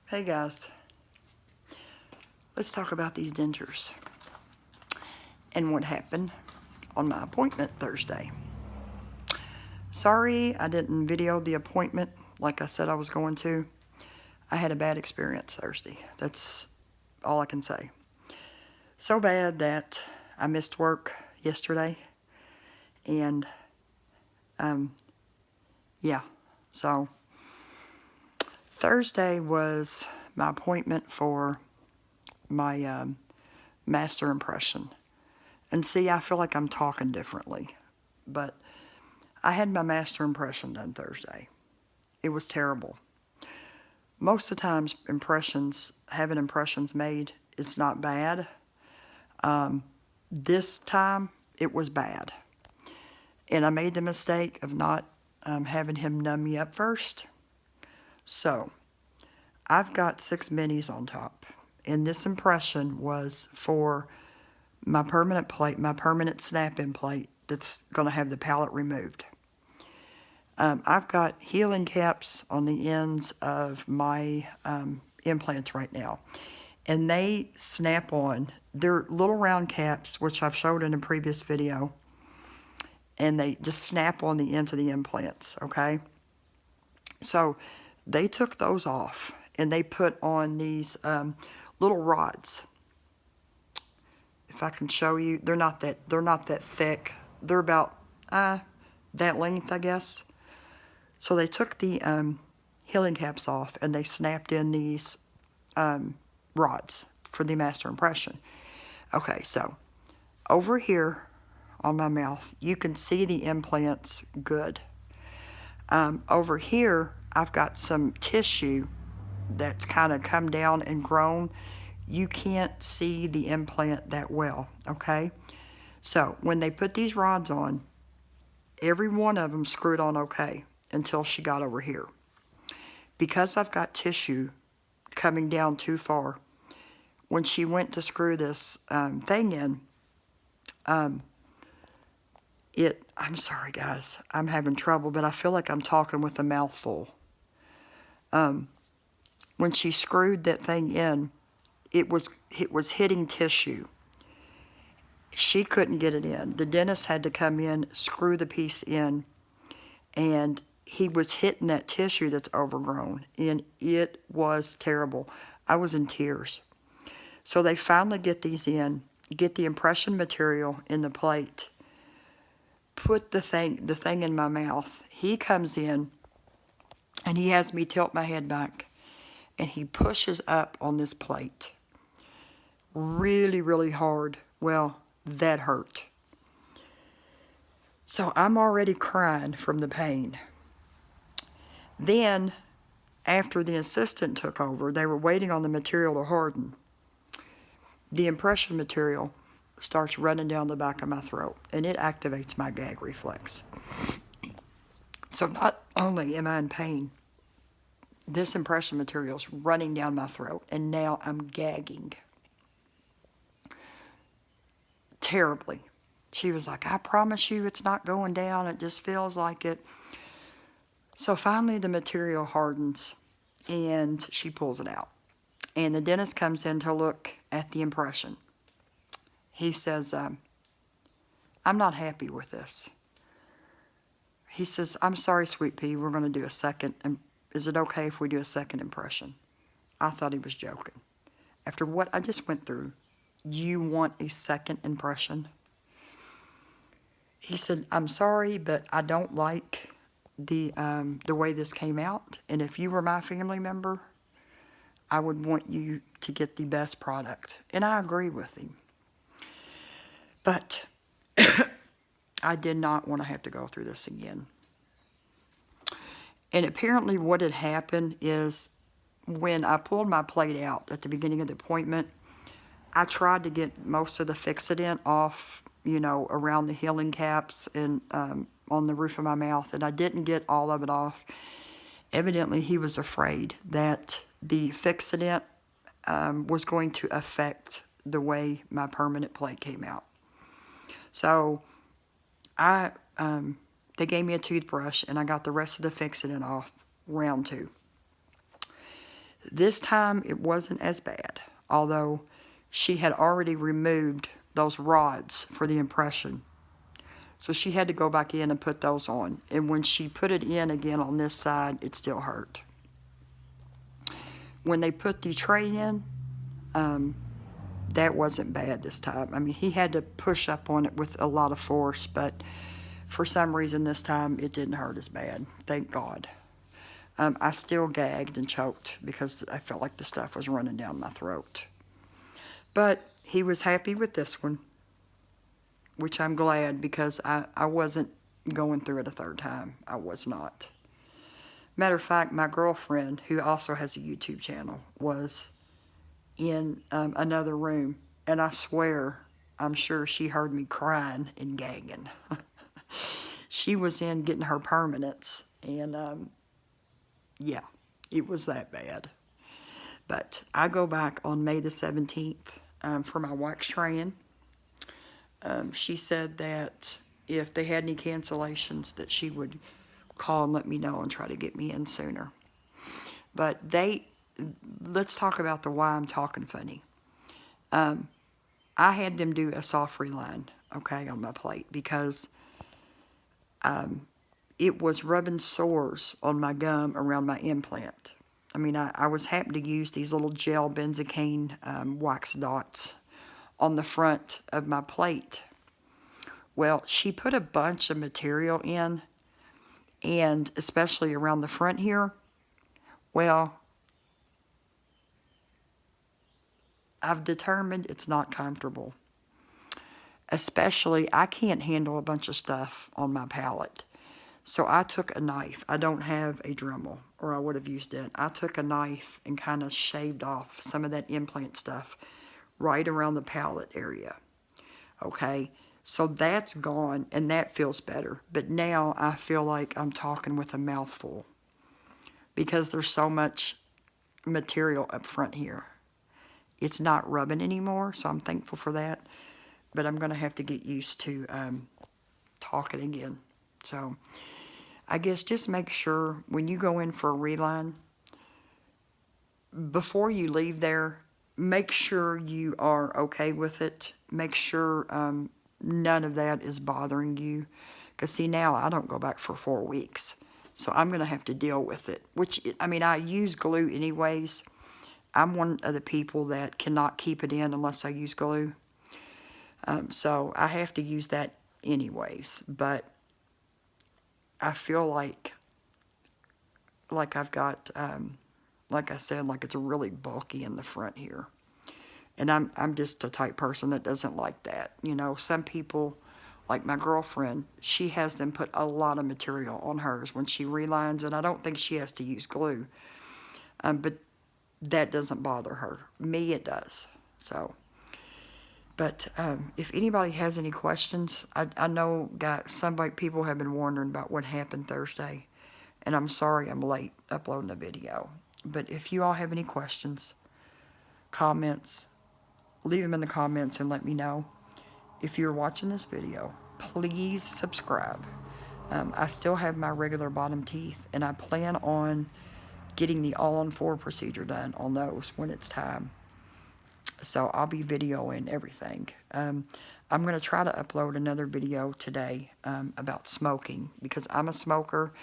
Hey guys, let's talk about these dentures and what happened on my appointment Thursday. Sorry I didn't video the appointment like I said I was going to. I had a bad experience Thursday. That's all I can say. So bad that I missed work yesterday. And, yeah. So, Thursday was my appointment for my master impression. And see, I feel like I'm talking differently. But I had my master impression done Thursday. It was terrible. Most of the times, having impressions made, is not bad. This time, it was bad. And I made the mistake of not having him numb me up first. So, I've got 6 minis on top. And this impression was for my permanent plate, my permanent snap-in plate that's going to have the palate removed. I've got healing caps on the ends of my implants right now. And they snap on. They're little round caps, which I've showed in a previous video. And they just snap on the ends of the implants, okay? So they took those off. And they put on these little rods. If I can show you, they're not that thick. They're about that length, I guess. So they took the healing caps off and they snapped in these rods for the master impression. Okay, so over here on my mouth, you can see the implants good. Over here, I've got some tissue that's kind of come down and grown. You can't see the implant that well, okay? So when they put these rods on, every one of them screwed on okay until she got over here. Because I've got tissue coming down too far, when she went to screw this thing in, I'm sorry guys, I'm having trouble, but I feel like I'm talking with a mouthful. When she screwed that thing in, it was hitting tissue. She couldn't get it in. The dentist had to come in, screw the piece in, and he was hitting that tissue that's overgrown, and it was terrible. I was in tears. So they finally get these in, get the impression material in the plate, put the thing in my mouth. He comes in, and he has me tilt my head back, and he pushes up on this plate. Really, really hard. Well, that hurt. So I'm already crying from the pain. Then, after the assistant took over, they were waiting on the material to harden. The impression material starts running down the back of my throat, and it activates my gag reflex. So not only am I in pain, this impression material is running down my throat, and now I'm gagging. Terribly. She was like, I promise you it's not going down. It just feels like it. So finally the material hardens, and she pulls it out. And the dentist comes in to look at the impression. He says, I'm not happy with this. He says, I'm sorry, Sweet Pea, we're going to do a second. Is it okay if we do a second impression? I thought he was joking. After what I just went through, you want a second impression? He said, I'm sorry, but I don't like the way this came out. And if you were my family member, I would want you to get the best product. And I agree with him. But I did not want to have to go through this again. And apparently what had happened is when I pulled my plate out at the beginning of the appointment, I tried to get most of the Fixodent off, around the healing caps and on the roof of my mouth, and I didn't get all of it off. Evidently, he was afraid that the Fixodent was going to affect the way my permanent plate came out. So, they gave me a toothbrush, and I got the rest of the Fixodent off round 2. This time it wasn't as bad, although she had already removed those rods for the impression. So she had to go back in and put those on. And when she put it in again on this side, it still hurt. When they put the tray in, that wasn't bad this time. I mean, he had to push up on it with a lot of force, but for some reason this time it didn't hurt as bad. Thank God. I still gagged and choked because I felt like the stuff was running down my throat. But he was happy with this one, which I'm glad, because I wasn't going through it a third time. I was not. Matter of fact, my girlfriend, who also has a YouTube channel, was in another room, and I swear, I'm sure she heard me crying and gagging. She was in getting her permanents, and yeah, it was that bad. But I go back on May the 17th for my wax training. She said that if they had any cancellations, that she would call and let me know and try to get me in sooner. But let's talk about the why I'm talking funny. I had them do a soft reline, okay, on my plate, because it was rubbing sores on my gum around my implant. I mean, I was happy to use these little gel benzocaine wax dots on the front of my plate. Well, she put a bunch of material in, and especially around the front here. Well, I've determined it's not comfortable. Especially, I can't handle a bunch of stuff on my palate. So I took a knife. I don't have a Dremel, or I would have used it. I took a knife and kind of shaved off some of that implant stuff right around the palate area. Okay, so that's gone, and that feels better. But now I feel like I'm talking with a mouthful because there's so much material up front here. It's not rubbing anymore, so I'm thankful for that. But I'm going to have to get used to talking again. So I guess just make sure when you go in for a reline, before you leave there, make sure you are okay with it. Make sure none of that is bothering you. Because see, now I don't go back for 4 weeks. So I'm going to have to deal with it. Which, I mean, I use glue anyways. I'm one of the people that cannot keep it in unless I use glue. So I have to use that anyways. But I feel like I've got, like I said, like it's really bulky in the front here. And I'm just a type person that doesn't like that. You know, some people, like my girlfriend, she has them put a lot of material on hers when she relines, and I don't think she has to use glue. But that doesn't bother her. Me, it does. So, but if anybody has any questions, I know people have been wondering about what happened Thursday, and I'm sorry I'm late uploading a video. But if you all have any questions, comments, leave them in the comments and let me know. If you're watching this video, please subscribe. I still have my regular bottom teeth, and I plan on getting the all-on-4 procedure done on those when it's time. So I'll be videoing everything. I'm going to try to upload another video today about smoking, because I'm a smoker,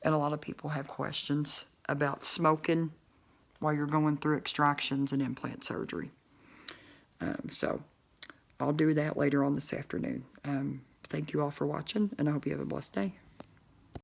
and a lot of people have questions about smoking while you're going through extractions and implant surgery. So I'll do that later on this afternoon. Thank you all for watching, and I hope you have a blessed day.